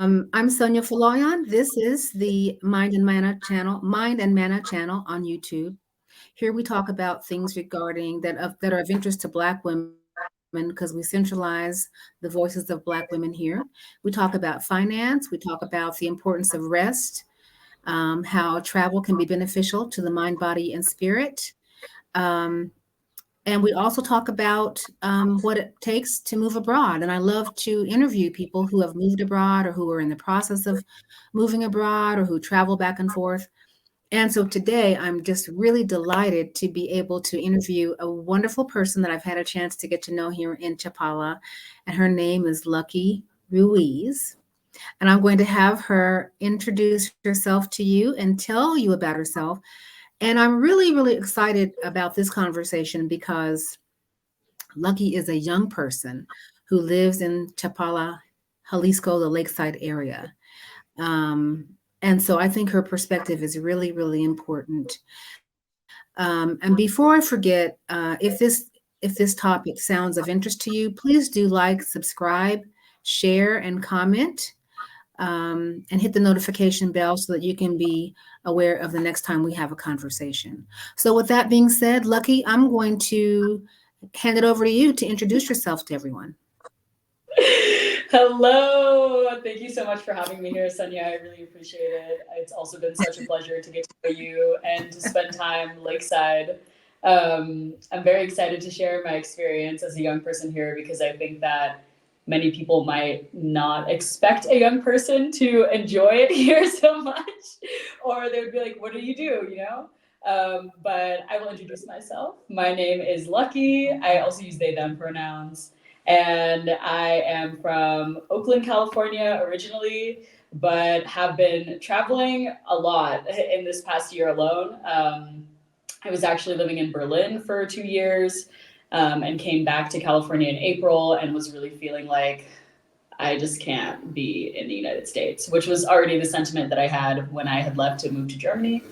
I'm Sonia Faloyan. This is the Mind and Mana channel on YouTube. Here we talk about things regarding that are of interest to Black women because we centralize the voices of Black women here. We talk about finance. We talk about the importance of rest, how travel can be beneficial to the mind, body, and spirit. Um, and we also talk about what it takes to move abroad. And I love to interview people who have moved abroad or who are in the process of moving abroad or who travel back and forth. And so today I'm just really delighted to be able to interview a wonderful person that I've had a chance to get to know here in Chapala. And her name is Lucky Ruiz. And I'm going to have her introduce herself to you and tell you about herself. And I'm really, really excited about this conversation because Lucky is a young person who lives in Chapala, Jalisco, the Lakeside area. Um, and so I think her perspective is really, really important. And before I forget, if this topic sounds of interest to you, please do like, subscribe, share, and comment, and hit the notification bell so that you can be aware of the next time we have a conversation. So, with that being said, Lucky, I'm going to hand it over to you to introduce yourself to everyone. Hello. Thank you so much for having me here, Sonia. I really appreciate it. It's also been such a pleasure to get to know you and to spend time lakeside. I'm very excited to share my experience as a young person here because I think that many people might not expect a young person to enjoy it here so much, or they would be like, "What do you do?" But I will introduce myself. My name is Lucky. I also use they/them pronouns. And I am from Oakland, California originally, but have been traveling a lot in this past year alone. I was actually living in Berlin for 2 years and came back to California in April and was really feeling like I just can't be in the United States, which was already the sentiment that I had when I had left to move to Germany.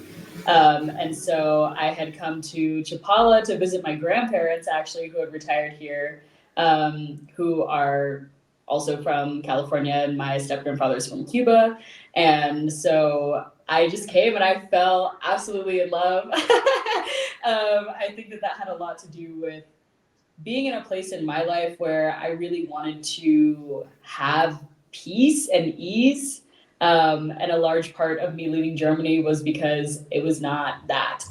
And so I had come to Chapala to visit my grandparents, actually, who had retired here, who are also from California, and my step grandfather's from Cuba. And so I just came and I fell absolutely in love. I think that had a lot to do with being in a place in my life where I really wanted to have peace and ease. And a large part of me leaving Germany was because it was not that.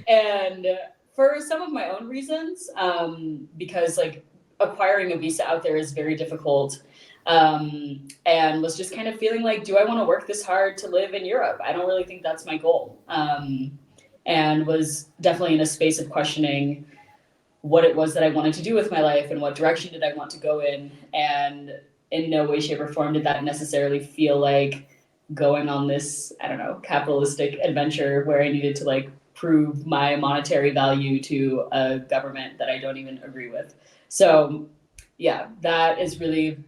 And for some of my own reasons, because like acquiring a visa out there is very difficult. And was just kind of feeling like, do I want to work this hard to live in Europe? I don't really think that's my goal. And was definitely in a space of questioning what it was that I wanted to do with my life and what direction did I want to go in. And in no way, shape, or form did that necessarily feel like going on this, I don't know, capitalistic adventure where I needed to like prove my monetary value to a government that I don't even agree with. So, yeah, that is really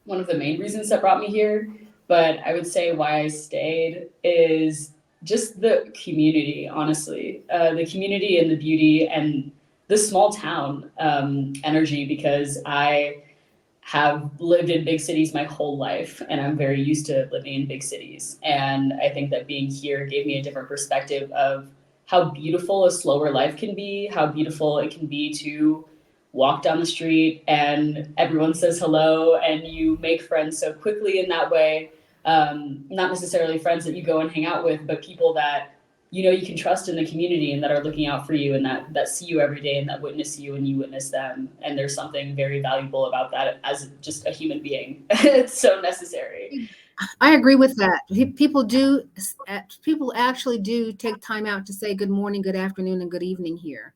one of the main reasons that brought me here. But I would say why I stayed is just the community, honestly. The community and the beauty and the small town energy, because I have lived in big cities my whole life and I'm very used to living in big cities. And I think that being here gave me a different perspective of how beautiful a slower life can be, how beautiful it can be to walk down the street and everyone says hello and you make friends so quickly in that way. Not necessarily friends that you go and hang out with, but people that you can trust in the community and that are looking out for you and that see you every day and that witness you and you witness them. And there's something very valuable about that as just a human being. It's so necessary. I agree with that. People actually do take time out to say good morning, good afternoon, and good evening here,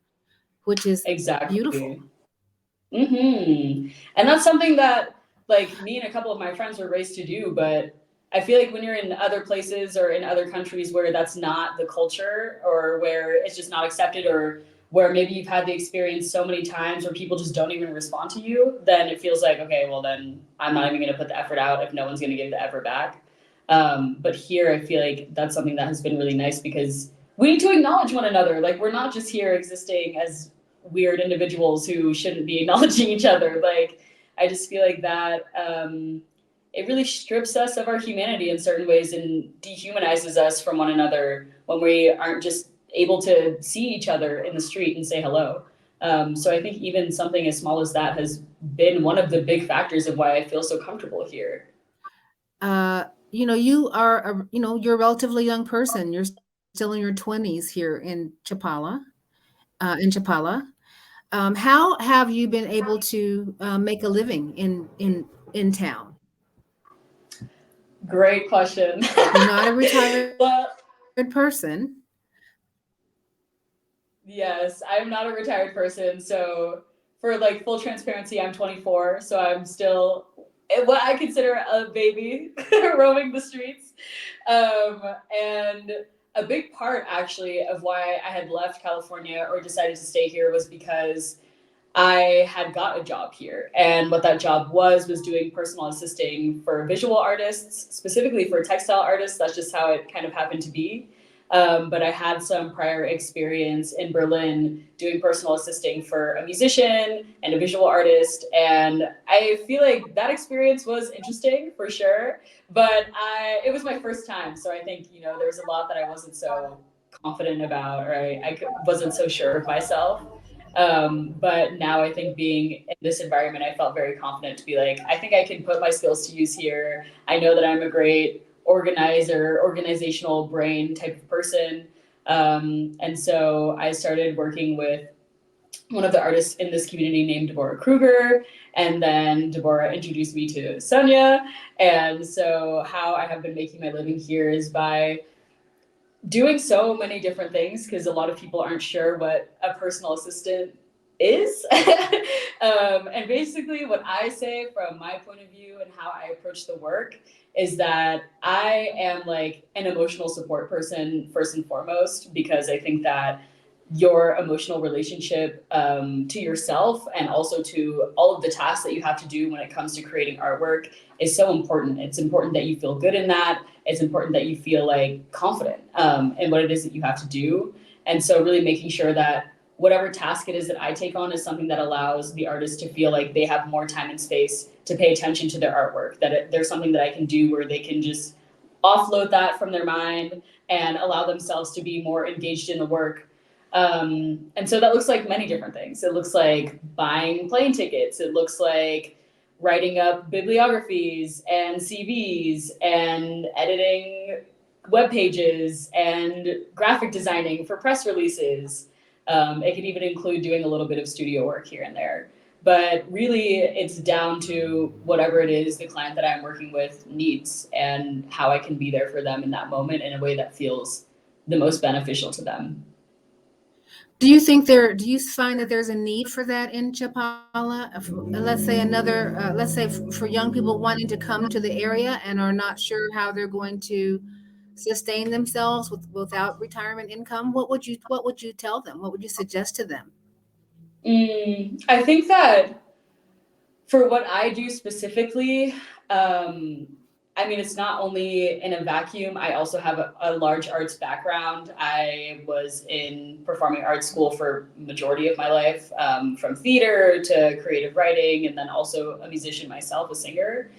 which is beautiful. Exactly. And that's something that like me and a couple of my friends were raised to do, but I feel like when you're in other places or in other countries where that's not the culture or where it's just not accepted or where maybe you've had the experience so many times where people just don't even respond to you, then it feels like, okay, well then I'm not even going to put the effort out if no one's going to give the effort back. But here I feel like that's something that has been really nice because we need to acknowledge one another. Like we're not just here existing as weird individuals who shouldn't be acknowledging each other. Like I just feel like that it really strips us of our humanity in certain ways and dehumanizes us from one another when we aren't just able to see each other in the street and say hello. So I think even something as small as that has been one of the big factors of why I feel so comfortable here. You are you're a relatively young person. You're still in your 20s here in Chapala. How have you been able to make a living in town? Great question. You're not a retired Well, person. yes, I'm not a retired person. So, for like full transparency, I'm 24. So, I'm still what I consider a baby roaming the streets. And a big part, actually, of why I had left California or decided to stay here was because I had got a job here. And what that job was doing personal assisting for visual artists, specifically for textile artists. That's just how it kind of happened to be. But I had some prior experience in Berlin doing personal assisting for a musician and a visual artist. And I feel like that experience was interesting for sure. But it was my first time. So I think, there was a lot that I wasn't so confident about, or wasn't so sure of myself. But now I think being in this environment, I felt very confident to be like, I think I can put my skills to use here. I know that I'm a great organizer, organizational brain type of person. And so I started working with one of the artists in this community named Deborah Kruger. And then Deborah introduced me to Sonia. And so how I have been making my living here is by doing so many different things, because a lot of people aren't sure what a personal assistant is. And basically, what I say from my point of view and how I approach the work is that I am like an emotional support person first and foremost, because I think that your emotional relationship to yourself and also to all of the tasks that you have to do when it comes to creating artwork is so important. It's important that you feel good in that. It's important that you feel like confident in what it is that you have to do. And so really making sure that whatever task it is that I take on is something that allows the artist to feel like they have more time and space to pay attention to their artwork, that there's something that I can do where they can just offload that from their mind and allow themselves to be more engaged in the work. And so that looks like many different things. It looks like buying plane tickets. It looks like writing up bibliographies and CVs and editing web pages and graphic designing for press releases. It can even include doing a little bit of studio work here and there. But really, it's down to whatever it is the client that I'm working with needs and how I can be there for them in that moment in a way that feels the most beneficial to them. Do you find that there's a need for that in Chapala? Let's say for young people wanting to come to the area and are not sure how they're going to sustain themselves without retirement income. What would you tell them? What would you suggest to them? I think that for what I do specifically, um, I mean, it's not only in a vacuum. I also have a large arts background. I was in performing arts school for majority of my life, from theater to creative writing, and then also a musician myself, a singer.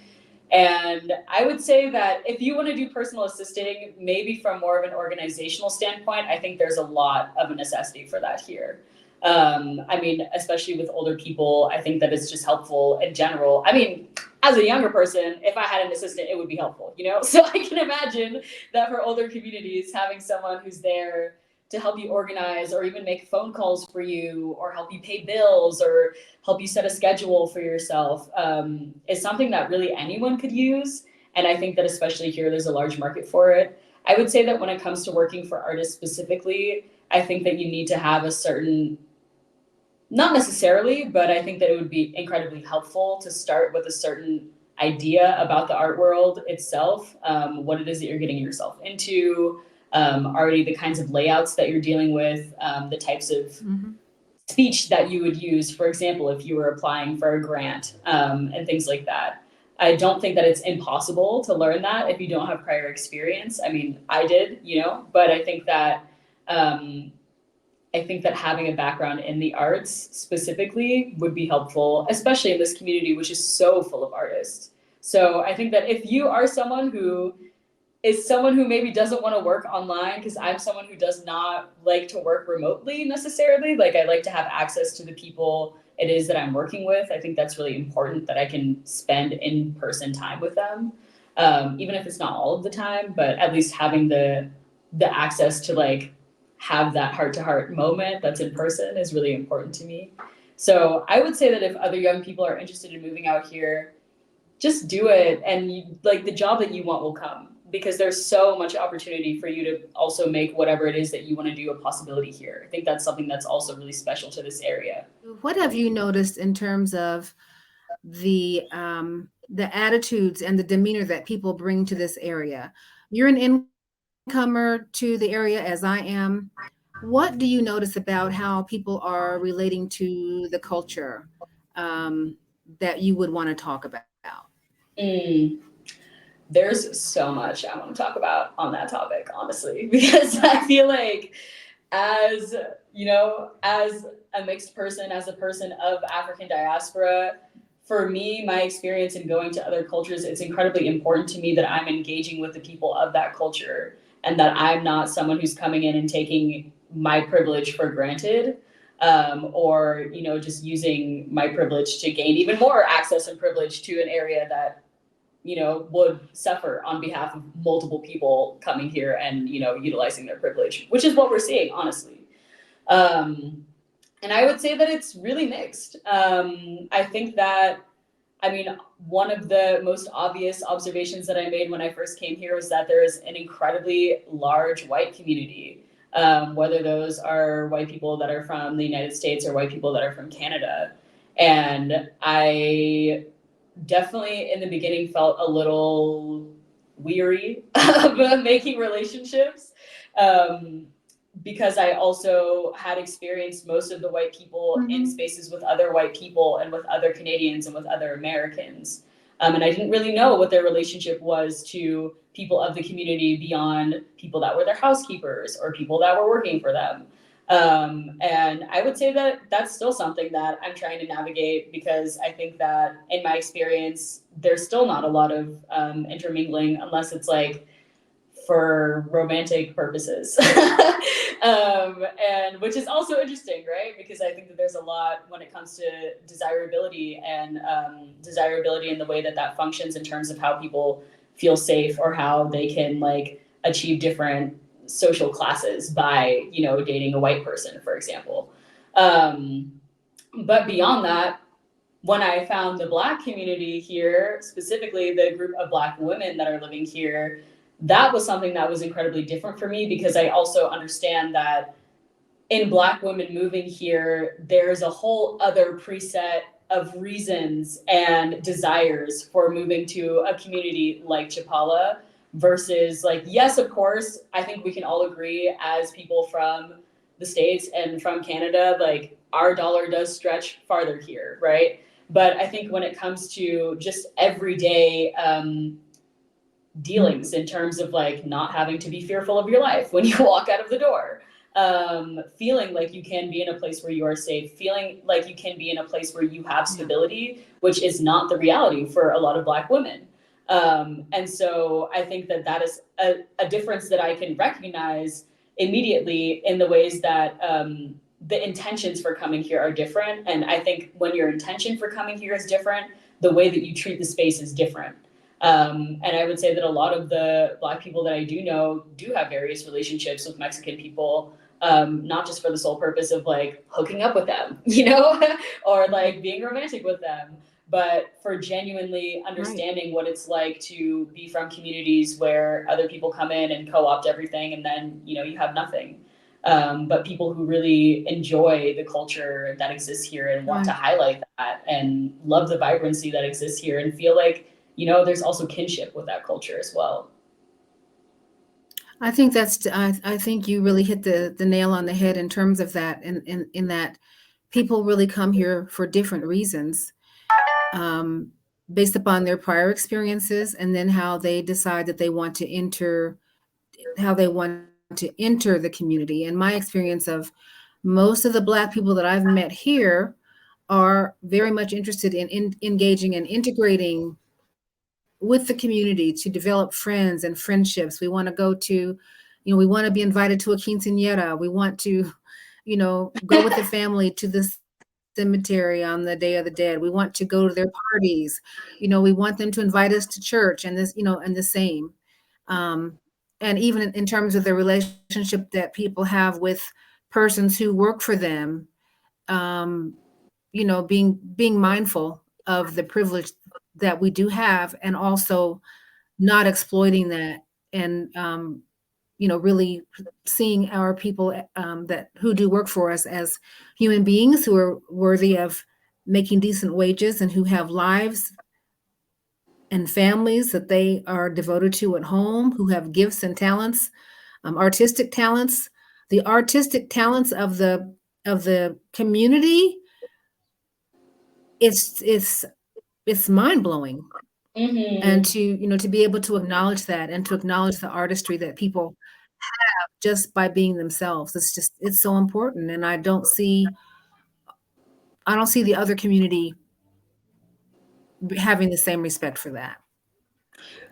And I would say that if you want to do personal assisting, maybe from more of an organizational standpoint, I think there's a lot of a necessity for that here. I mean, especially with older people, I think that it's just helpful in general. I mean, as a younger person, if I had an assistant, it would be helpful, you know? So I can imagine that for older communities, having someone who's there to help you organize or even make phone calls for you or help you pay bills or help you set a schedule for yourself is something that really anyone could use. And I think that especially here, there's a large market for it. I would say that when it comes to working for artists specifically, I think that you need to have a certain, not necessarily, but I think that it would be incredibly helpful to start with a certain idea about the art world itself, what it is that you're getting yourself into, already the kinds of layouts that you're dealing with, the types of Mhm. speech that you would use, for example, if you were applying for a grant, and things like that. I don't think that it's impossible to learn that if you don't have prior experience. I mean, I did, but um, I think that having a background in the arts specifically would be helpful, especially in this community, which is so full of artists. So I think that if you are someone who is someone who maybe doesn't want to work online, because I'm someone who does not like to work remotely necessarily. Like I like to have access to the people it is that I'm working with. I think that's really important that I can spend in person time with them, even if it's not all of the time, but at least having the access to like have that heart to heart moment that's in person is really important to me. So I would say that if other young people are interested in moving out here, just do it, and like the job that you want will come, because there's so much opportunity for you to also make whatever it is that you want to do a possibility here. I think that's something that's also really special to this area. What have you noticed in terms of the attitudes and the demeanor that people bring to this area? You're an incomer to the area, as I am. What do you notice about how people are relating to the culture that you would want to talk about? Mm, there's so much I want to talk about on that topic, honestly, because I feel like as as a mixed person, as a person of African diaspora, for me, my experience in going to other cultures, it's incredibly important to me that I'm engaging with the people of that culture, and that I'm not someone who's coming in and taking my privilege for granted, or just using my privilege to gain even more access and privilege to an area that would suffer on behalf of multiple people coming here and utilizing their privilege, which is what we're seeing, honestly. um, and I would say that it's really mixed. I think that, I mean, one of the most obvious observations that I made when I first came here was that there is an incredibly large white community, whether those are white people that are from the United States or white people that are from Canada. And I definitely in the beginning felt a little weary of making relationships, um, because I also had experienced most of the white people in Mhm. spaces with other white people and with other Canadians and with other Americans. And I didn't really know what their relationship was to people of the community beyond people that were their housekeepers or people that were working for them. And I would say that that's still something that I'm trying to navigate, because I think that in my experience, there's still not a lot of intermingling unless it's like for romantic purposes. And which is also interesting, right? Because I think that there's a lot when it comes to desirability, and desirability in the way that that functions in terms of how people feel safe, or how they can like achieve different social classes by dating a white person, for example. um, but beyond that, when I found the Black community here, specifically the group of Black women that are living here, that was something that was incredibly different for me, because I also understand that in Black women moving here, there's a whole other preset of reasons and desires for moving to a community like Chapala, versus like, yes, of course, I think we can all agree as people from the States and from Canada, like our dollar does stretch farther here, right? But I think when it comes to just everyday dealings, in terms of like not having to be fearful of your life when you walk out of the door, feeling like you can be in a place where you are safe, feeling like you can be in a place where you have Yeah. stability, which is not the reality for a lot of Black women. And so I think that that is a difference that I can recognize immediately in the ways that the intentions for coming here are different. And I think when your intention for coming here is different, the way that you treat the space is different. And I would say that a lot of the Black people that I do know do have various relationships with Mexican people, not just for the sole purpose of like hooking up with them, or like being romantic with them, but for genuinely Right. understanding what it's like to be from communities where other people come in and co-opt everything, and then you have nothing. But people who really enjoy the culture that exists here and want to Right. highlight that and love the vibrancy that exists here and feel like there's also kinship with that culture as well. I think you really hit the nail on the head in terms of that, in that people really come here for different reasons, um, based upon their prior experiences, and then how they decide that they want to enter how they want to enter the community. And my experience of most of the Black people that I've met here are very much interested in engaging and integrating with the community to develop friends and friendships. We want to go to, we want to be invited to a quinceañera. We want to, go with the family to the cemetery on the Day of the Dead. We want to go to their parties. We want them to invite us to church, and and the same. Um, and even in terms of the relationship that people have with persons who work for them, um, being mindful of the privilege that we do have, and also not exploiting that, and really seeing our people that who do work for us as human beings who are worthy of making decent wages and who have lives and families that they are devoted to at home, who have gifts and talents, artistic talents. The artistic talents of the community, it's it's mind blowing. And Hmm. to to be able to acknowledge that, and to acknowledge the artistry that people just by being themselves, it's so important. And I don't see the other community having the same respect for that.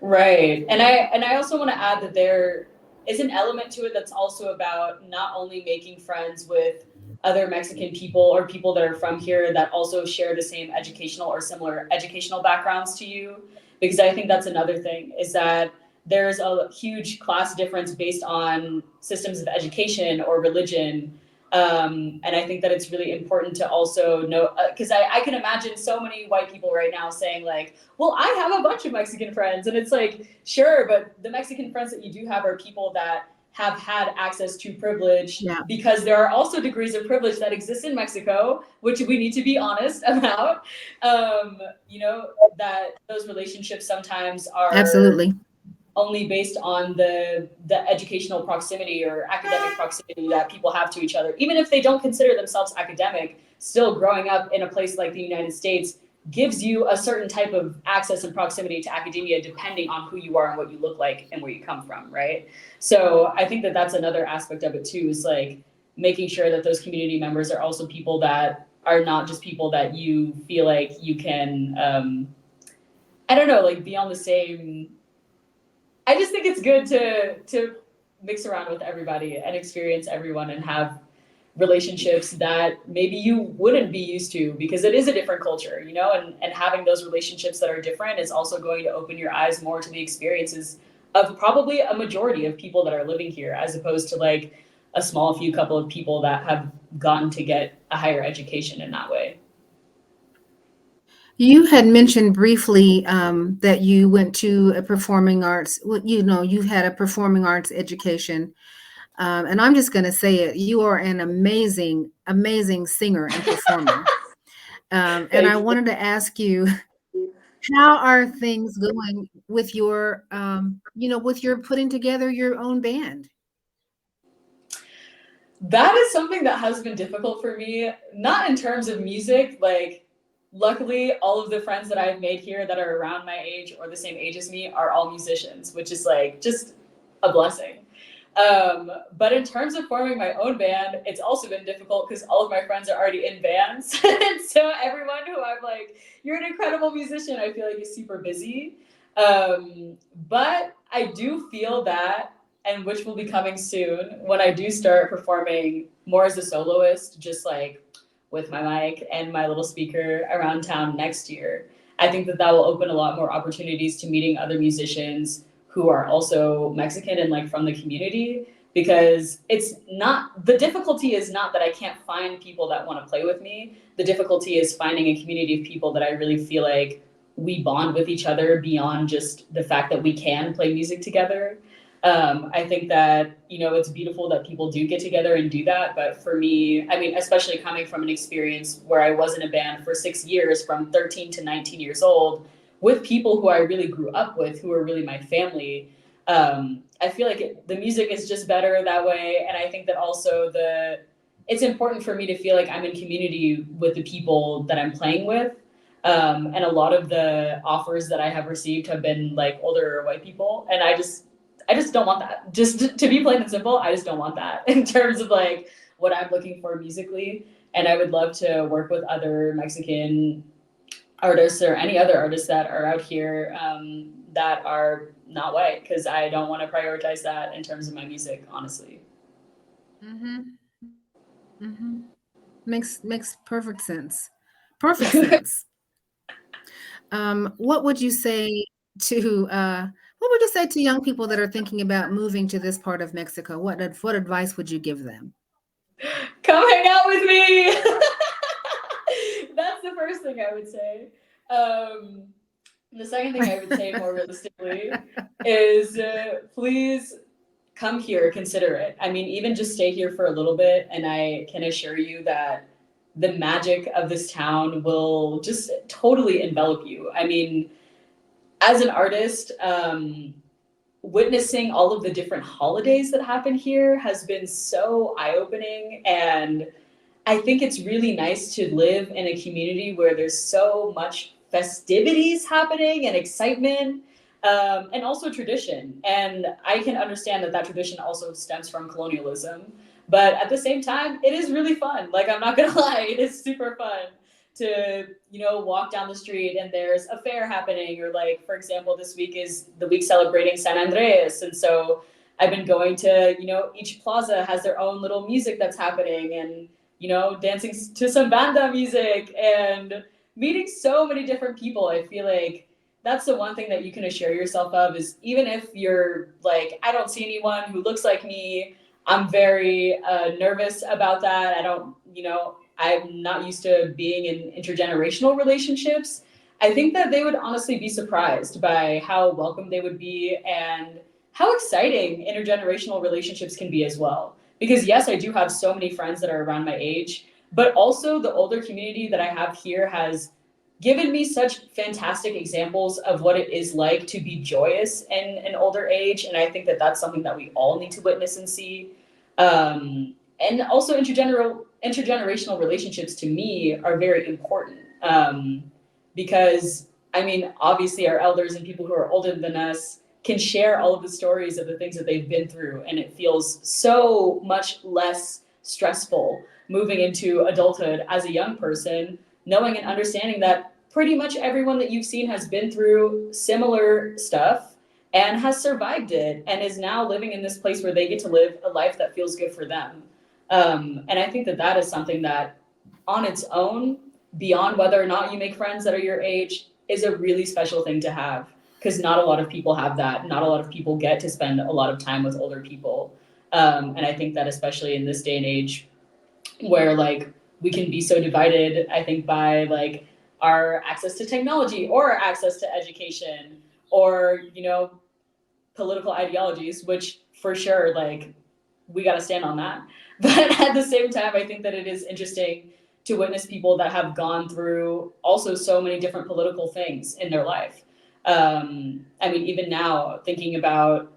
Right. And I also want to add that there is an element to it that's also about not only making friends with other Mexican people or people that are from here that also share the same educational or similar educational backgrounds to you, because I think that's another thing is that there's a huge class difference based on systems of education or religion. And I think that it's really important to also know, because I can imagine so many white people right now saying, like, well, I have a bunch of Mexican friends. And it's like, sure, but the Mexican friends that you do have are people that have had access to privilege, Yeah, because there are also degrees of privilege that exist in Mexico, which we need to be honest about. Um, you know, that those relationships sometimes are absolutely. only based on the educational proximity or academic proximity that people have to each other, even if they don't consider themselves academic. Still, growing up in a place like the United States gives you a certain type of access and proximity to academia depending on who you are and what you look like and where you come from, right? So I think that that's another aspect of it too, is like making sure that those community members are also people that are not just people that you feel like you can I don't know, like be on the same. I just think it's good to mix around with everybody and experience everyone and have relationships that maybe you wouldn't be used to, because it is a different culture, you know, and having those relationships that are different is also going to open your eyes more to the experiences of probably a majority of people that are living here, as opposed to like a small few couple of people that have gotten to get a higher education in that way. You had mentioned briefly that you went to a performing arts, well, you had a performing arts education. And I'm just going to say it, you are an amazing, amazing singer and performer. And I Thank you. wanted to ask you, how are things going with your, with your putting together your own band? That is something that has been difficult for me, not in terms of music. Like, luckily, all of the friends that I've made here that are around my age or the same age as me are all musicians, which is like just a blessing. But in terms of forming my own band, it's also been difficult because all of my friends are already in bands. And so everyone who I'm like, you're an incredible musician, I feel like is super busy. But I do feel that, and which will be coming soon, when I do start performing more as a soloist, just like with my mic and my little speaker around town next year. I think that that will open a lot more opportunities to meeting other musicians who are also Mexican and like from the community, because it's not, the difficulty is not that I can't find people that want to play with me. The difficulty is finding a community of people that I really feel like we bond with each other beyond just the fact that we can play music together. I think that, you know, it's beautiful that people do get together and do that. But for me, I mean, especially coming from an experience where I was in a band for 6 years, from 13 to 19 years old, with people who I really grew up with, who are really my family, I feel like the music is just better that way. And I think that also it's important for me to feel like I'm in community with the people that I'm playing with. And a lot of the offers that I have received have been like older white people, and I just don't want that. Just to be plain and simple, I just don't want that in terms of like what I'm looking for musically. And I would love to work with other Mexican artists or any other artists that are out here that are not white because I don't want to prioritize that in terms of my music, honestly. Mhm. Mhm. Makes perfect sense. Perfect sense. What would you say to what would you say to young people that are thinking about moving to this part of Mexico? What advice would you give them? Come hang out with me. That's the first thing I would say. Um, the second thing I would say more realistically is please come here, consider it. I mean, even just stay here for a little bit, and I can assure you that the magic of this town will just totally envelop you. I mean, as an artist, witnessing all of the different holidays that happen here has been so eye opening. And I think it's really nice to live in a community where there's so much festivities happening and excitement, and also tradition. And I can understand that that tradition also stems from colonialism. But at the same time, it is really fun. Like, I'm not gonna lie, it is super fun to, walk down the street and there's a fair happening. Or, like, for example, this week is the week celebrating San Andres. And so I've been going to, each plaza has their own little music that's happening, and dancing to some banda music and meeting so many different people. I feel like that's the one thing that you can assure yourself of is even if you're like, I don't see anyone who looks like me, I'm very nervous about that. I don't, I'm not used to being in intergenerational relationships. I think that they would honestly be surprised by how welcome they would be and how exciting intergenerational relationships can be as well. Because yes, I do have so many friends that are around my age, but also the older community that I have here has given me such fantastic examples of what it is like to be joyous in an older age. And I think that that's something that we all need to witness and see. And also intergenerational relationships to me are very important, because I mean, obviously our elders and people who are older than us can share all of the stories of the things that they've been through, and it feels so much less stressful moving into adulthood as a young person, knowing and understanding that pretty much everyone that you've seen has been through similar stuff and has survived it and is now living in this place where they get to live a life that feels good for them. And I think that that is something that on its own, beyond whether or not you make friends that are your age, is a really special thing to have, because not a lot of people have that. Not a lot of people get to spend a lot of time with older people. And I think that especially in this day and age where like we can be so divided, I think by like our access to technology or our access to education or, political ideologies, which for sure, like, we got to stand on that. But at the same time, I think that it is interesting to witness people that have gone through also so many different political things in their life. I mean, even now, thinking about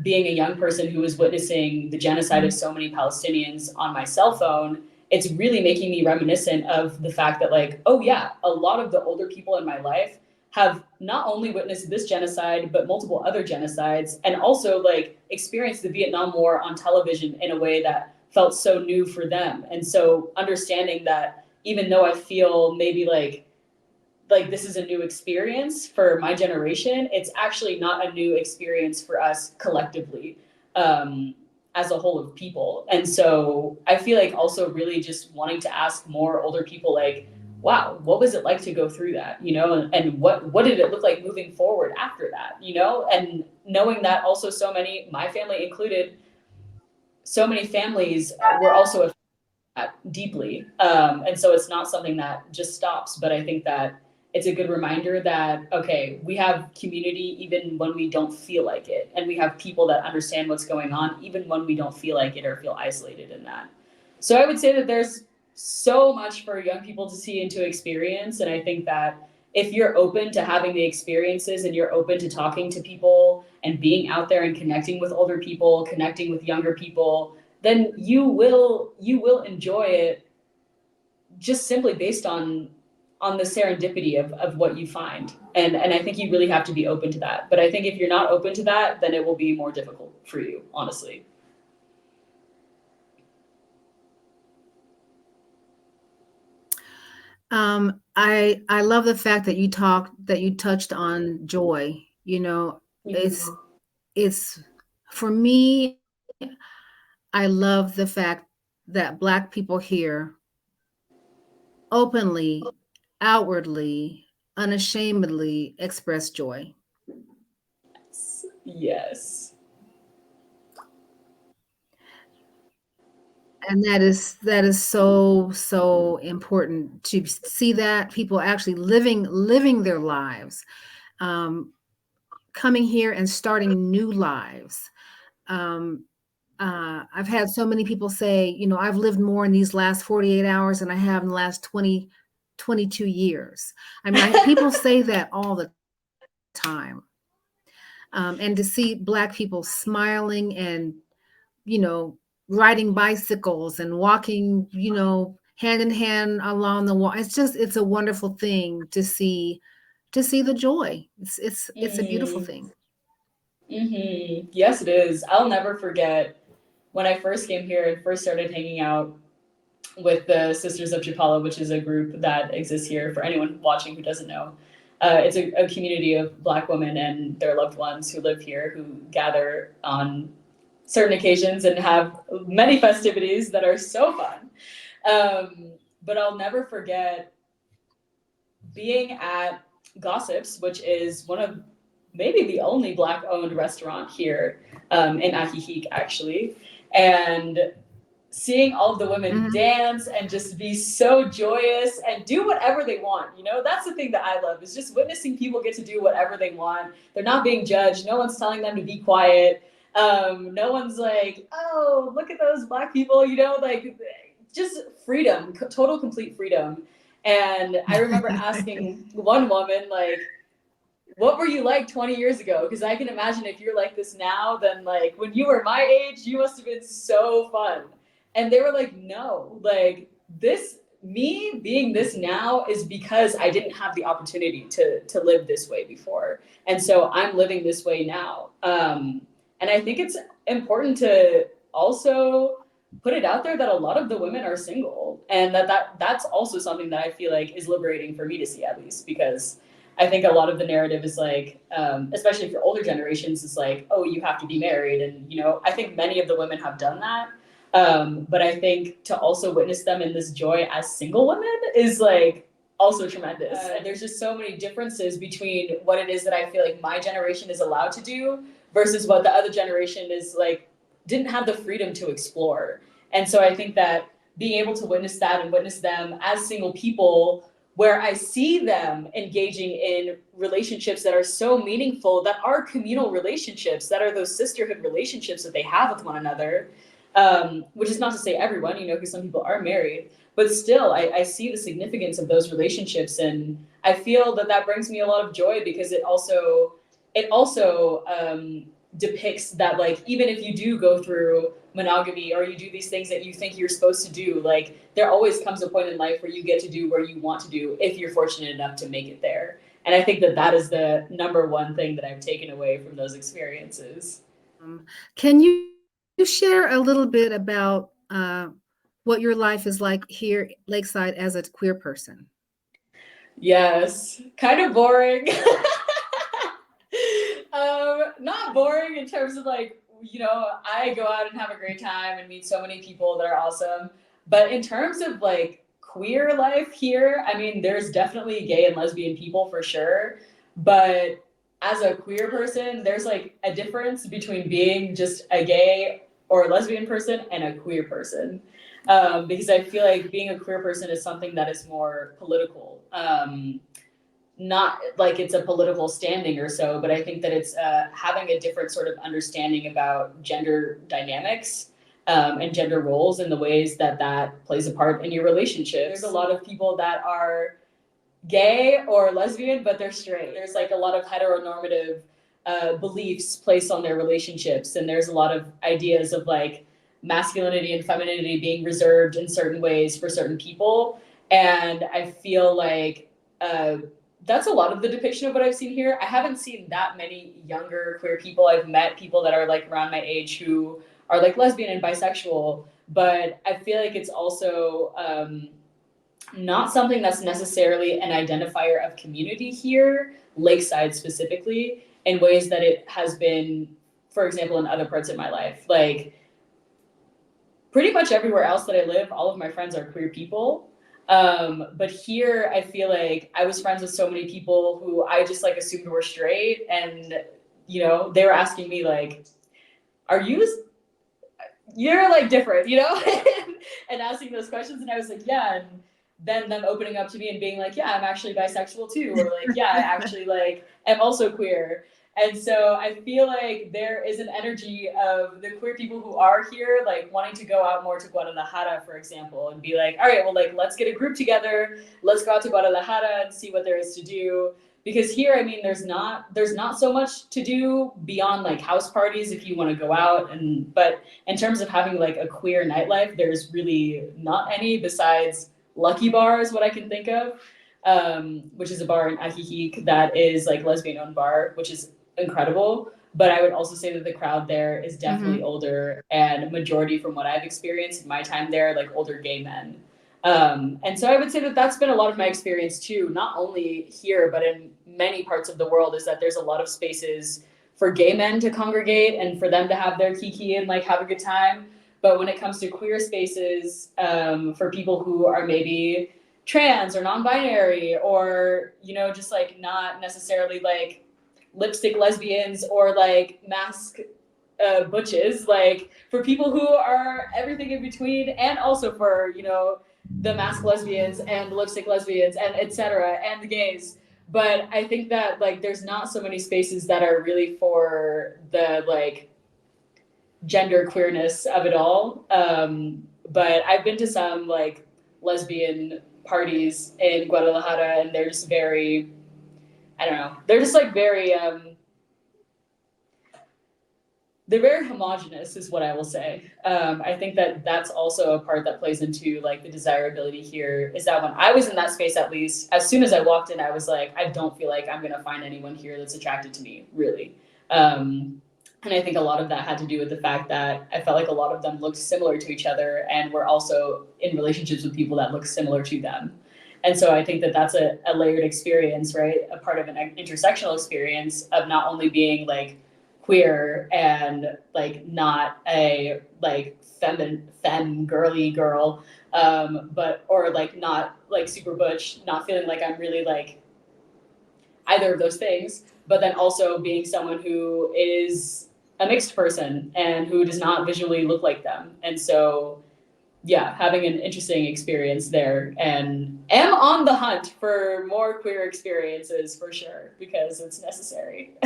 being a young person who is witnessing the genocide of so many Palestinians on my cell phone, it's really making me reminiscent of the fact that, like, oh yeah, a lot of the older people in my life have not only witnessed this genocide, but multiple other genocides, and also like experienced the Vietnam War on television in a way that felt so new for them. And so understanding that even though I feel maybe like this is a new experience for my generation, it's actually not a new experience for us collectively, as a whole of people. And so I feel like also really just wanting to ask more older people, like, wow, what was it like to go through that, and what did it look like moving forward after that, and knowing that also so many, my family included, so many families were also affected deeply. And so it's not something that just stops, but I think that it's a good reminder that, okay, we have community even when we don't feel like it. And we have people that understand what's going on, even when we don't feel like it or feel isolated in that. So I would say that there's so much for young people to see and to experience. And I think that if you're open to having the experiences and you're open to talking to people and being out there and connecting with older people, connecting with younger people, then you will enjoy it just simply based on the serendipity of what you find. And I think you really have to be open to that. But I think if you're not open to that, then it will be more difficult for you, honestly. I love the fact that you touched on joy You know, Mhm. it's for me, I love the fact that Black people here openly, outwardly, unashamedly express joy. Yes. And that is so important to see that people actually living their lives, um, coming here and starting new lives. Um, I've had so many people say, I've lived more in these last 48 hours than I have in the last 22 years. I mean, people say that all the time. And to see Black people smiling and, you know, riding bicycles and walking, hand in hand along the wall. It's a wonderful thing to see the joy. It's a beautiful Mm. thing. Yes, it is. I'll never forget when I first came here and first started hanging out with the Sisters of Chapala, which is a group that exists here for anyone watching who doesn't know. It's a community of Black women and their loved ones who live here, who gather on certain occasions and have many festivities that are so fun. But I'll never forget being at Gossips, which is one of maybe the only Black owned restaurant here in Ajijic, actually. And seeing all of the women Mhm. dance and just be so joyous and do whatever they want. That's the thing that I love, is just witnessing people get to do whatever they want. They're not being judged. No one's telling them to be quiet. No one's like, oh, look at those Black people, like just freedom, total complete freedom. And I remember asking one woman, like, what were you like 20 years ago? Because I can imagine if you're like this now, then like when you were my age, you must have been so fun. And they were like, no, like this, me being this now is because I didn't have the opportunity to live this way before. And so I'm living this way now. And I think it's important to also put it out there that a lot of the women are single, and that's also something that I feel like is liberating for me to see, at least, because I think a lot of the narrative is like, especially for older generations, is like, oh, you have to be married. And, I think many of the women have done that. But I think to also witness them in this joy as single women is like also tremendous. There's just so many differences between what it is that I feel like my generation is allowed to do versus what the other generation is like, didn't have the freedom to explore. And so I think that being able to witness that and witness them as single people, where I see them engaging in relationships that are so meaningful, that are communal relationships, that are those sisterhood relationships that they have with one another. Which is not to say everyone, because some people are married, but still, I see the significance of those relationships, and I feel that that brings me a lot of joy, because it also depicts that, like, even if you do go through monogamy or you do these things that you think you're supposed to do, like there always comes a point in life where you get to do where you want to do if you're fortunate enough to make it there. And I think that that is the number one thing that I've taken away from those experiences. Can you share a little bit about what your life is like here, Lakeside, as a queer person? Yes, kind of boring. Not boring in terms of like, I go out and have a great time and meet so many people that are awesome. But in terms of like queer life here, I mean, there's definitely gay and lesbian people for sure. But as a queer person, there's like a difference between being just a gay or a lesbian person and a queer person. Because I feel like being a queer person is something that is more political. Not like it's a political standing or so, but I think that it's having a different sort of understanding about gender dynamics, and gender roles, and the ways that that plays a part in your relationships. There's a lot of people that are gay or lesbian, but they're straight. There's like a lot of heteronormative beliefs placed on their relationships, and there's a lot of ideas of like masculinity and femininity being reserved in certain ways for certain people. And I feel like that's a lot of the depiction of what I've seen here. I haven't seen that many younger queer people. I've met people that are like around my age who are like lesbian and bisexual, but I feel like it's also not something that's necessarily an identifier of community here, Lakeside specifically. in ways that it has been, for example, in other parts of my life. Like pretty much everywhere else that I live, all of my friends are queer people. But here I feel like I was friends with so many people who I just like assumed were straight, and you know, they were asking me like, are you're like different, you know? And asking those questions, and I was like, yeah. And then them opening up to me and being like, yeah, I'm actually bisexual too, or like, yeah, I actually like am also queer. And so I feel like there is an energy of the queer people who are here, like wanting to go out more to Guadalajara, for example, and be like, all right, well, like, let's get a group together. Let's go out to Guadalajara and see what there is to do. Because here, I mean, there's not so much to do beyond like house parties if you want to go out. But in terms of having like a queer nightlife, there's really not any besides Lucky Bar is what I can think of, which is a bar in Ajijic that is like lesbian owned bar, which is incredible. But I would also say that the crowd there is definitely older, and majority from what I've experienced in my time there, like older gay men. And so I would say that that's been a lot of my experience too, not only here, but in many parts of the world, is that there's a lot of spaces for gay men to congregate and for them to have their kiki and like have a good time. But when it comes to queer spaces, for people who are maybe trans or non-binary, or, you know, just like not necessarily like lipstick lesbians or like mask butches, like for people who are everything in between, and also for, you know, the mask lesbians and the lipstick lesbians and etc. and the gays. But I think that like there's not so many spaces that are really for the like gender queerness of it all. But I've been to some like lesbian parties in Guadalajara, and they're just very, I don't know, they're just like very they're very homogenous is what I will say. I think that that's also a part that plays into like the desirability here, is that when I was in that space, at least as soon as I walked in, I was like, I don't feel like I'm going to find anyone here that's attracted to me, really. And I think a lot of that had to do with the fact that I felt like a lot of them looked similar to each other and were also in relationships with people that looked similar to them. And so I think that that's a layered experience, right? A part of an intersectional experience of not only being like queer and like not a like femme girly girl, but or like not like super butch, not feeling like I'm really like either of those things, but then also being someone who is a mixed person and who does not visually look like them. And so yeah, having an interesting experience there, and am on the hunt for more queer experiences for sure, because it's necessary.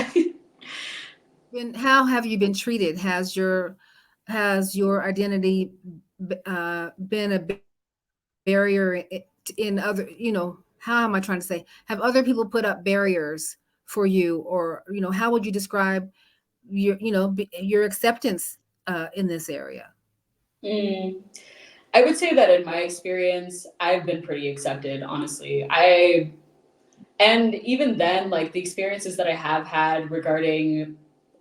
And how have you been treated? Has your identity been a barrier in other, you know, how am I trying to say? Have other people put up barriers for you, or you know, how would you describe your, you know, your acceptance in this area? Mm. I would say that in my experience, I've been pretty accepted, honestly. And even then, like the experiences that I have had regarding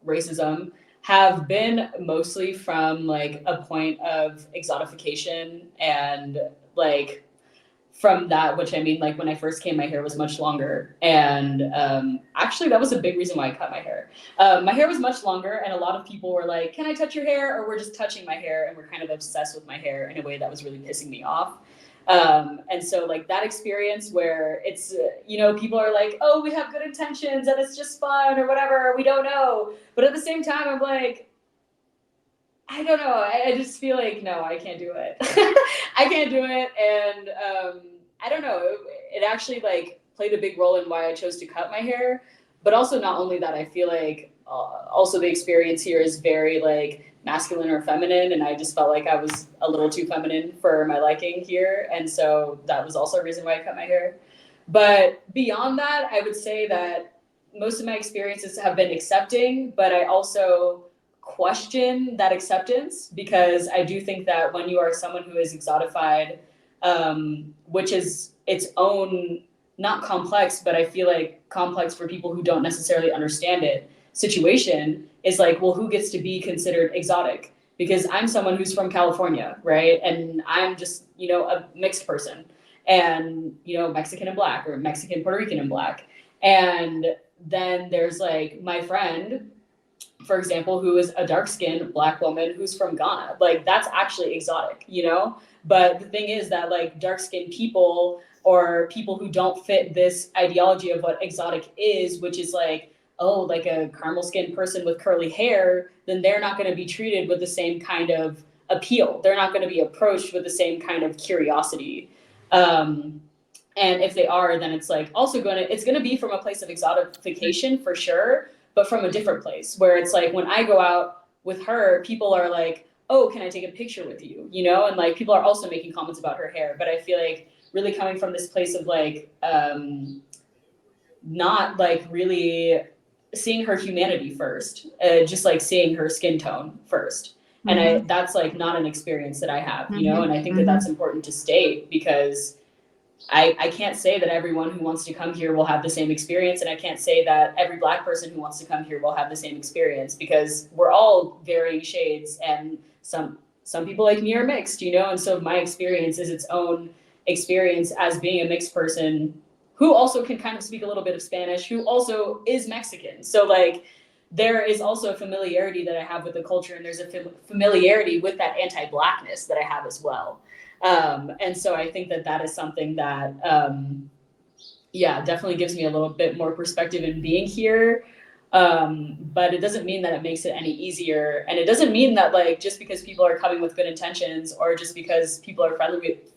racism have been mostly from like a point of exotification, and like from that, which I mean, like when I first came, my hair was much longer. And actually, that was a big reason why I cut my hair. My hair was much longer, and a lot of people were like, can I touch your hair? Or we're just touching my hair, and we're kind of obsessed with my hair in a way that was really pissing me off. And so, like, that experience where it's, you know, people are like, oh, we have good intentions and it's just fun or whatever, we don't know. But at the same time, I'm like, I don't know. I just feel like, no, I can't do it. I can't do it. And I don't know. It actually like played a big role in why I chose to cut my hair. But also, not only that, I feel like also the experience here is very like masculine or feminine. And I just felt like I was a little too feminine for my liking here. And so that was also a reason why I cut my hair. But beyond that, I would say that most of my experiences have been accepting, but I also question that acceptance, because I do think that when you are someone who is exotified, which is its own, not complex, but I feel like complex for people who don't necessarily understand it, situation is like, well, who gets to be considered exotic? Because I'm someone who's from California, right? And I'm just, you know, a mixed person, and, you know, Mexican and black, or Mexican, Puerto Rican and black. And then there's like my friend, for example, who is a dark skinned black woman who's from Ghana. Like that's actually exotic, you know? But the thing is that like dark skinned people or people who don't fit this ideology of what exotic is, which is like, oh, like a caramel skinned person with curly hair, then they're not going to be treated with the same kind of appeal. They're not going to be approached with the same kind of curiosity. Um, and if they are, then it's like also it's gonna be from a place of exotification for sure, but from a different place where it's like when I go out with her, people are like, oh, can I take a picture with you, you know? And like people are also making comments about her hair, but I feel like really coming from this place of like not like really seeing her humanity first, just like seeing her skin tone first. And Mm-hmm. that's like not an experience that I have, you know? Mm-hmm. And I think that Mm-hmm. that's important to state because I can't say that everyone who wants to come here will have the same experience, and I can't say that every black person who wants to come here will have the same experience because we're all varying shades, and some people like me are mixed, you know, and so my experience is its own experience as being a mixed person who also can kind of speak a little bit of Spanish, who also is Mexican. So like there is also a familiarity that I have with the culture, and there's a familiarity with that anti-blackness that I have as well. And so I think that that is something that, yeah, definitely gives me a little bit more perspective in being here. But it doesn't mean that it makes it any easier. And it doesn't mean that like just because people are coming with good intentions or just because people are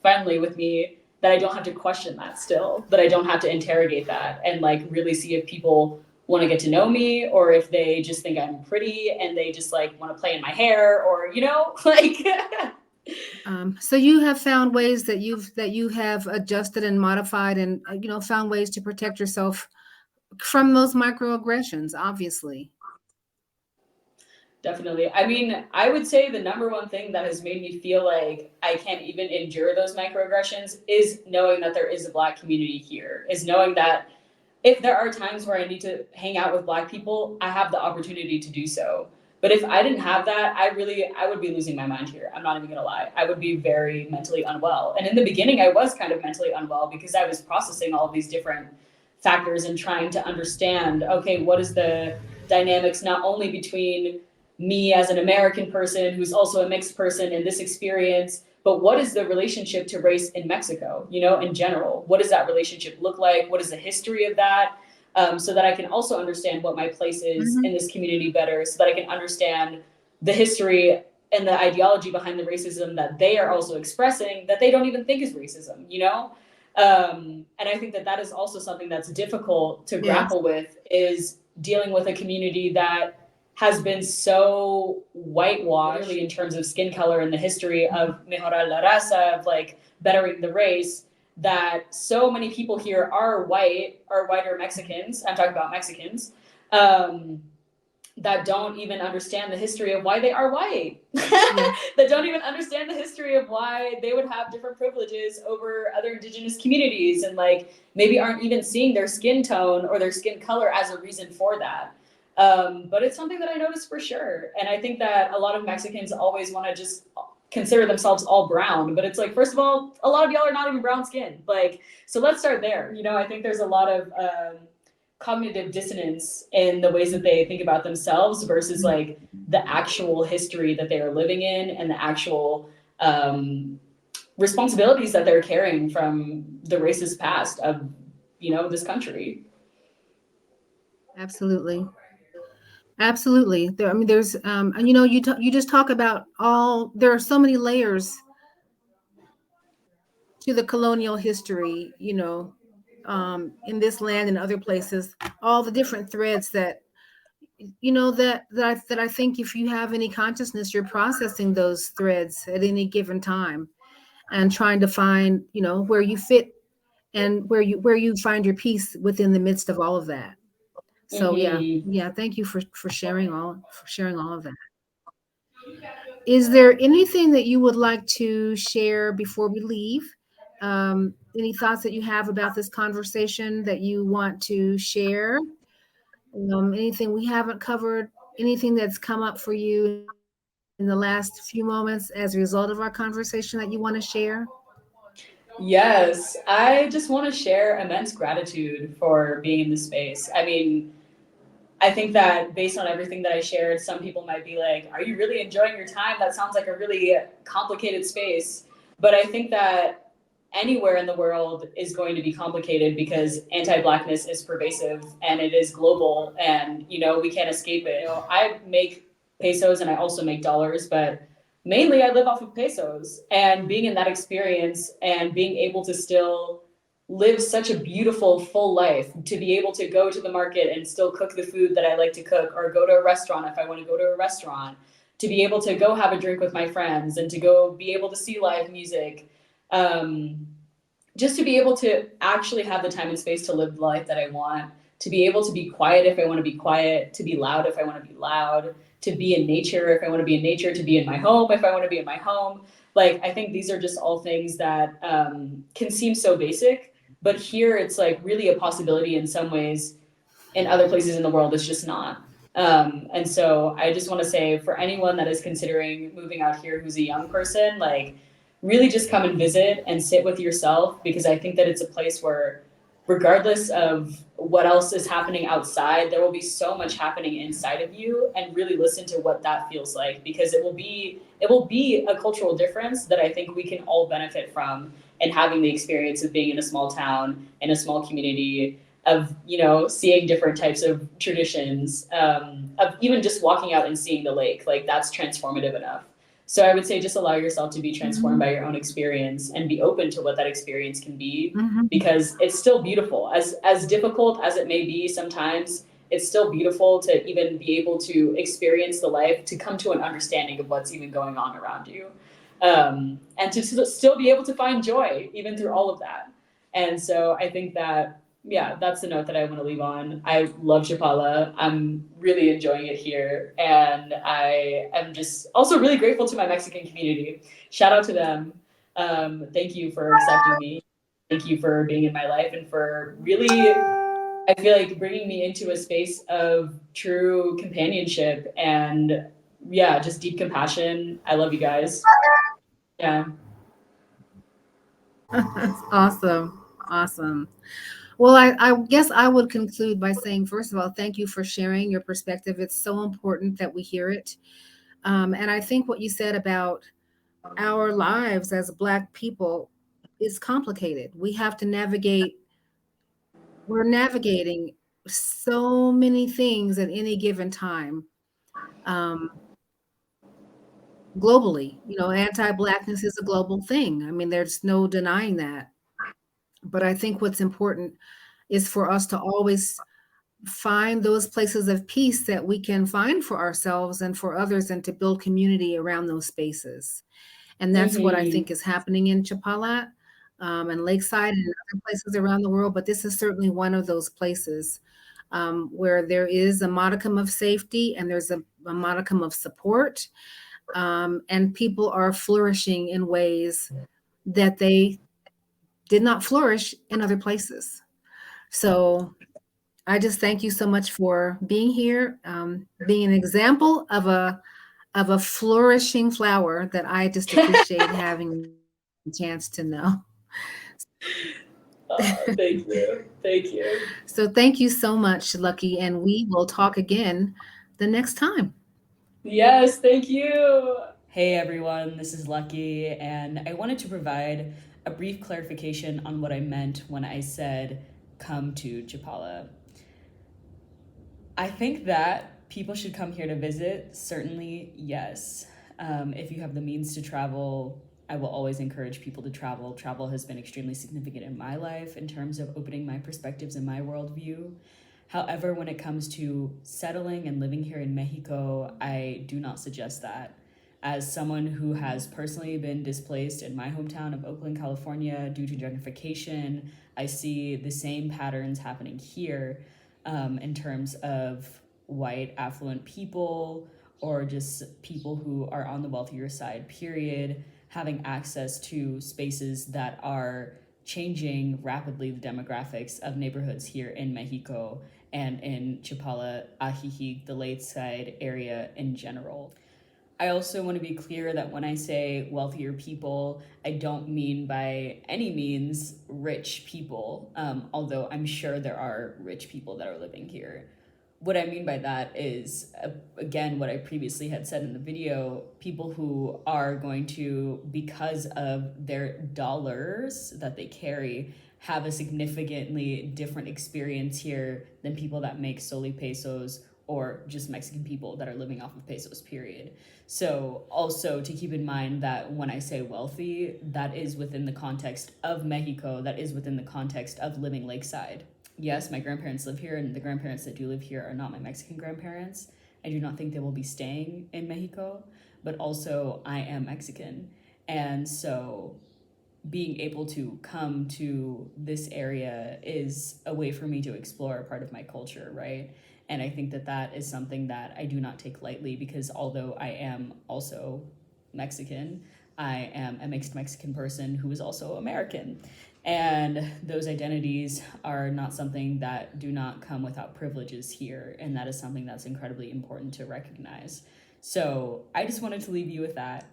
friendly with me, that I don't have to question that still, that I don't have to interrogate that and like really see if people want to get to know me or if they just think I'm pretty and they just like want to play in my hair or, you know, like So you have found ways that you have adjusted and modified, and found ways to protect yourself from those microaggressions. Obviously. Definitely. I mean, I would say the number one thing that has made me feel like I can't even endure those microaggressions is knowing that there is a Black community here, is knowing that if there are times where I need to hang out with Black people, I have the opportunity to do so. But if I didn't have that, I would be losing my mind here. I'm not even gonna lie. I would be very mentally unwell. And in the beginning, I was kind of mentally unwell because I was processing all of these different factors and trying to understand, okay, what is the dynamics not only between me as an American person who's also a mixed person in this experience, but what is the relationship to race in Mexico, you know, in general? What does that relationship look like? What is the history of that? So that I can also understand what my place is in Hmm. this community better, so that I can understand the history and the ideology behind the racism that they are also expressing that they don't even think is racism, you know? And I think that that is also something that's difficult to Yes. grapple with is dealing with a community that has been so whitewashed, literally in terms of skin color and the history of mejorar la raza, of like bettering the race, that so many people here are whiter Mexicans. I'm talking about Mexicans. Um, that don't even understand the history of why they are white, Yes. that don't even understand the history of why they would have different privileges over other indigenous communities, and like maybe aren't even seeing their skin tone or their skin color as a reason for that. But it's something that I noticed for sure. And I think that a lot of Mexicans always want to just consider themselves all brown. But it's like, first of all, a lot of y'all are not even brown skinned. Like, so let's start there. You know, I think there's a lot of cognitive dissonance in the ways that they think about themselves versus like the actual history that they are living in and the actual responsibilities that they're carrying from the racist past of, you know, this country. Absolutely. Absolutely. There, I mean, there's, and you just talk about all. There are so many layers to the colonial history. In this land and other places, all the different threads that I think if you have any consciousness, you're processing those threads at any given time and trying to find, where you fit and where you find your peace within the midst of all of that. So yeah, Mm-hmm. yeah. Thank you for sharing all of that. Is there anything that you would like to share before we leave? Any thoughts that you have about this conversation that you want to share? Anything we haven't covered? Anything that's come up for you in the last few moments as a result of our conversation that you want to share? Yes, I just want to share immense gratitude for being in this space. I mean, I think that based on everything that I shared, some people might be like, "Are you really enjoying your time? That sounds like a really complicated space." But I think that anywhere in the world is going to be complicated because anti-blackness is pervasive and it is global, and we can't escape it. I make pesos and I also make dollars, but mainly I live off of pesos. And being in that experience and being able to still live such a beautiful full life, to be able to go to the market and still cook the food that I like to cook, or go to a restaurant if I want to go to a restaurant, to be able to go have a drink with my friends and to go be able to see live music, um, just to be able to actually have the time and space to live the life that I want, to be able to be quiet if I want to be quiet, to be loud if I want to be loud, to be in nature if I want to be in nature, to be in my home if I want to be in my home. Like, I think these are just all things that can seem so basic, but here it's like really a possibility in some ways. In other places in the world, it's just not. And so I just want to say, for anyone that is considering moving out here who's a young person, like, really just come and visit and sit with yourself, because I think that it's a place where, regardless of what else is happening outside, there will be so much happening inside of you, and really listen to what that feels like, because it will be a cultural difference that I think we can all benefit from, and having the experience of being in a small town, in a small community, of seeing different types of traditions, of even just walking out and seeing the lake, like, that's transformative enough. So I would say, just allow yourself to be transformed Mhm, by your own experience and be open to what that experience can be, mhm. because it's still beautiful, as difficult as it may be sometimes. It's still beautiful to even be able to experience the life, to come to an understanding of what's even going on around you, and to still be able to find joy even through all of that. And so I think that, yeah, that's the note that I want to leave on. I love Chapala. I'm really enjoying it here. And I am just also really grateful to my Mexican community. Shout out to them. Thank you for accepting me. Thank you for being in my life, and for really, I feel like, bringing me into a space of true companionship and, yeah, just deep compassion. I love you guys. Yeah. That's awesome. Awesome. Well, I guess I would conclude by saying, first of all, thank you for sharing your perspective. It's so important that we hear it. And I think what you said about our lives as Black people is complicated. We have to navigate, we're navigating so many things at any given time, um, globally. Anti Blackness is a global thing. I mean, there's no denying that. But I think what's important is for us to always find those places of peace that we can find for ourselves and for others, and to build community around those spaces. And that's what I Mm-hmm. think is happening in Chapala, and Lakeside and other places around the world. But this is certainly one of those places, where there is a modicum of safety and there's a modicum of support, and people are flourishing in ways that they did not flourish in other places. So I just thank you so much for being here, being an example of a flourishing flower that I just appreciate having a chance to know. Thank you. Thank you. So thank you so much, Lucky, and we will talk again the next time. Yes, thank you. Hey everyone, this is Lucky, and I wanted to provide a brief clarification on what I meant when I said come to Chapala. I think that people should come here to visit. Certainly, yes. If you have the means to travel, I will always encourage people to travel. Travel has been extremely significant in my life in terms of opening my perspectives and my worldview. However, when it comes to settling and living here in Mexico, I do not suggest that. As someone who has personally been displaced in my hometown of Oakland, California, due to gentrification, I see the same patterns happening here, in terms of white affluent people, or just people who are on the wealthier side, period, having access to spaces that are changing rapidly the demographics of neighborhoods here in Mexico and in Chapala, Ajijic, the Lakeside area in general. I also want to be clear that when I say wealthier people, I don't mean by any means rich people, although I'm sure there are rich people that are living here. What I mean by that is, again, what I previously had said in the video, people who are going to, because of their dollars that they carry, have a significantly different experience here than people that make solely pesos or just Mexican people that are living off of pesos, period. So, also to keep in mind that when I say wealthy, that is within the context of Mexico, that is within the context of living lakeside. Yes, my grandparents live here, and the grandparents that do live here are not my Mexican grandparents. I do not think they will be staying in Mexico, but also I am Mexican. And so being able to come to this area is a way for me to explore a part of my culture, right? And I think that that is something that I do not take lightly, because although I am also Mexican, I am a mixed Mexican person who is also American. And those identities are not something that do not come without privileges here. And that is something that's incredibly important to recognize. So I just wanted to leave you with that,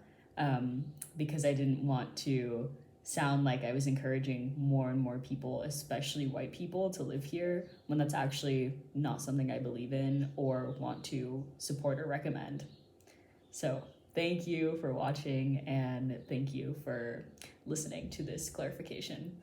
because I didn't want to sound like I was encouraging more and more people, especially white people, to live here when that's actually not something I believe in or want to support or recommend. So thank you for watching, and thank you for listening to this clarification.